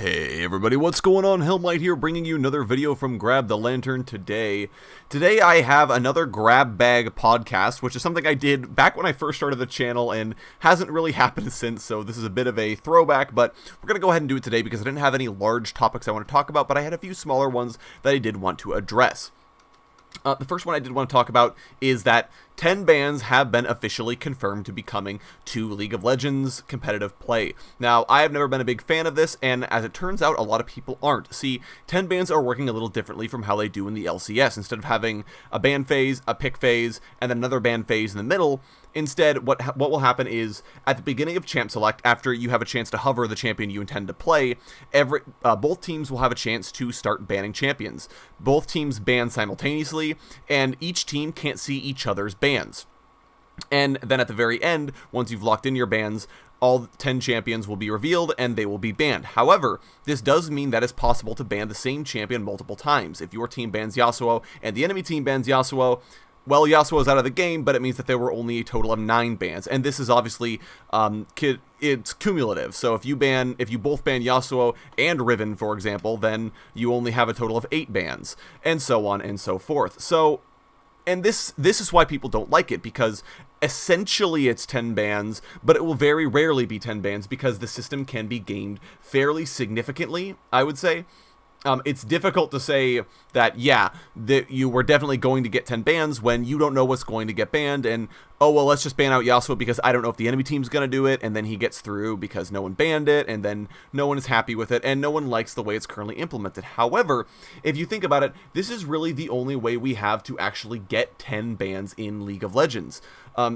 Hey everybody, what's going on? Helmlight here, bringing you another video from Grab the Lantern today. Today I have another grab bag podcast, which is something I did back when I first started the channel and hasn't really happened since, so this is a bit of a throwback, but we're going to go ahead and do it today because I didn't have any large topics I want to talk about, but I had a few smaller ones that I did want to address. The first one I did want to talk about is that 10 bans have been officially confirmed to be coming to League of Legends competitive play. Now, I have never been a big fan of this, and as it turns out, a lot of people aren't. See, 10 bans are working a little differently from how they do in the LCS. Instead of having a ban phase, a pick phase, and then another ban phase in the middle, instead, what will happen is, at the beginning of Champ Select, after you have a chance to hover the champion you intend to play, both teams will have a chance to start banning champions. Both teams ban simultaneously, and each team can't see each other's bans. And then at the very end, once you've locked in your bans, all 10 champions will be revealed and they will be banned. However, this does mean that it's possible to ban the same champion multiple times. If your team bans Yasuo and the enemy team bans Yasuo, well, Yasuo's out of the game, but it means that there were only a total of 9 bans. And this is obviously, it's cumulative. So if you both ban Yasuo and Riven, for example, then you only have a total of 8 bans, and so on and so forth. So, and this is why people don't like it, because essentially it's 10 bans, but it will very rarely be 10 bans because the system can be gamed fairly significantly, I would say. It's difficult to say that, yeah, that you were definitely going to get 10 bans when you don't know what's going to get banned, and, oh, well, let's just ban out Yasuo because I don't know if the enemy team's going to do it, and then he gets through because no one banned it, and then no one is happy with it, and no one likes the way it's currently implemented. However, if you think about it, this is really the only way we have to actually get 10 bans in League of Legends.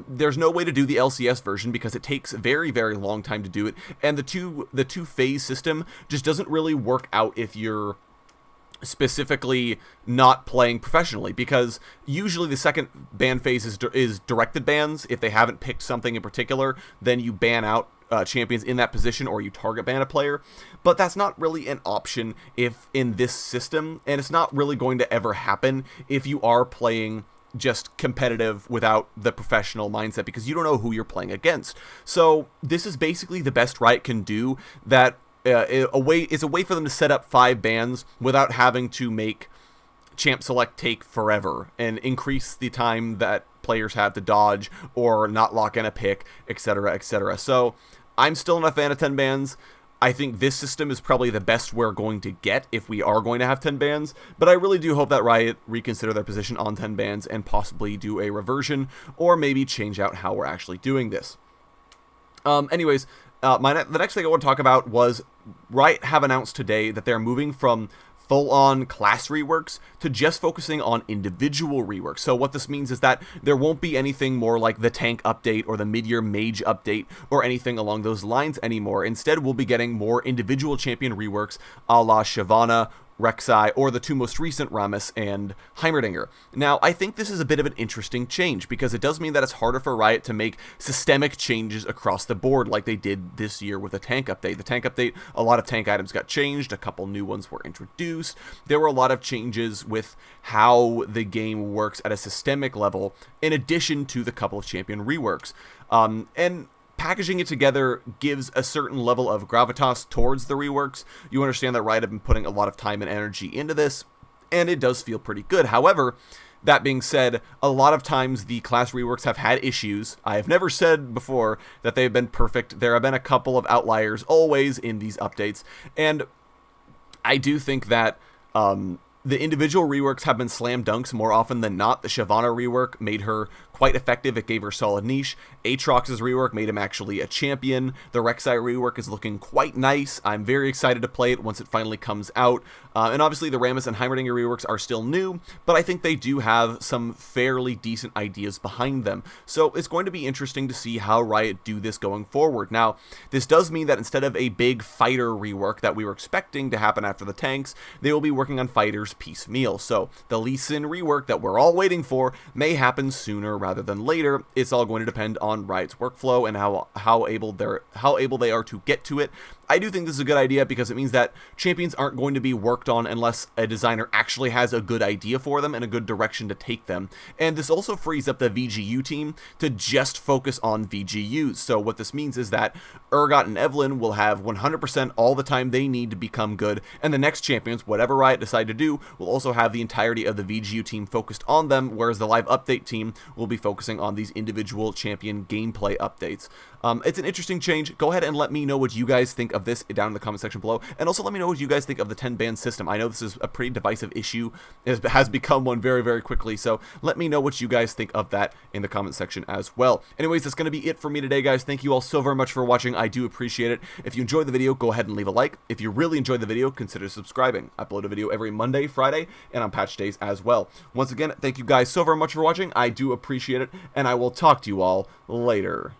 There's no way to do the LCS version because it takes a very, very long time to do it, and the two phase system just doesn't really work out if you're specifically not playing professionally, because usually the second ban phase is directed bans. If they haven't picked something in particular, then you ban out champions in that position, or you target ban a player. But that's not really an option if in this system, and it's not really going to ever happen if you are playing just competitive without the professional mindset, because you don't know who you're playing against. So this is basically the best Riot can do, that it's a way for them to set up 5 bans without having to make Champ Select take forever and increase the time that players have to dodge or not lock in a pick, etc., etc. So I'm still not a fan of 10 bans. I think this system is probably the best we're going to get if we are going to have 10 bans, but I really do hope that Riot reconsider their position on 10 bans and possibly do a reversion, or maybe change out how we're actually doing this. Anyways, the next thing I want to talk about was Riot have announced today that they're moving from full-on class reworks to just focusing on individual reworks. So what this means is that there won't be anything more like the tank update or the mid-year mage update or anything along those lines anymore. Instead, we'll be getting more individual champion reworks a la Shyvana, Rek'Sai, or the 2 most recent, Rammus and Heimerdinger. Now, I think this is a bit of an interesting change, because it does mean that it's harder for Riot to make systemic changes across the board like they did this year with the tank update. The tank update, a lot of tank items got changed, a couple new ones were introduced. There were a lot of changes with how the game works at a systemic level, in addition to the couple of champion reworks. And packaging it together gives a certain level of gravitas towards the reworks. You understand that Riot have been putting a lot of time and energy into this, and it does feel pretty good. However, that being said, a lot of times the class reworks have had issues. I have never said before that they've been perfect. There have been a couple of outliers always in these updates, and I do think that the individual reworks have been slam dunks more often than not. The Shyvana rework made her quite effective. It gave her solid niche. Aatrox's rework made him actually a champion. The Rek'Sai rework is looking quite nice. I'm very excited to play it once it finally comes out. And obviously the Rammus and Heimerdinger reworks are still new, but I think they do have some fairly decent ideas behind them. So it's going to be interesting to see how Riot do this going forward. Now, this does mean that instead of a big fighter rework that we were expecting to happen after the tanks, they will be working on fighters piecemeal. So the Lee Sin rework that we're all waiting for may happen sooner rather than later. It's all going to depend on Riot's workflow and how able they are to get to it. I do think this is a good idea because it means that champions aren't going to be worked on unless a designer actually has a good idea for them and a good direction to take them. And this also frees up the VGU team to just focus on VGUs. So what this means is that Urgot and Evelyn will have 100% all the time they need to become good, and the next champions, whatever Riot decide to do, will also have the entirety of the VGU team focused on them, whereas the live update team will be focusing on these individual champion gameplay updates. It's an interesting change. Go ahead and let me know what you guys think of this down in the comment section below, and also let me know what you guys think of the 10-ban system. I know this is a pretty divisive issue. It has become one very, very quickly, so let me know what you guys think of that in the comment section as well. Anyways, that's going to be it for me today, guys. Thank you all so very much for watching. I do appreciate it. If you enjoyed the video, go ahead and leave a like. If you really enjoyed the video, consider subscribing. I upload a video every Monday, Friday, and on patch days as well. Once again, thank you guys so very much for watching. I do appreciate it, and I will talk to you all later.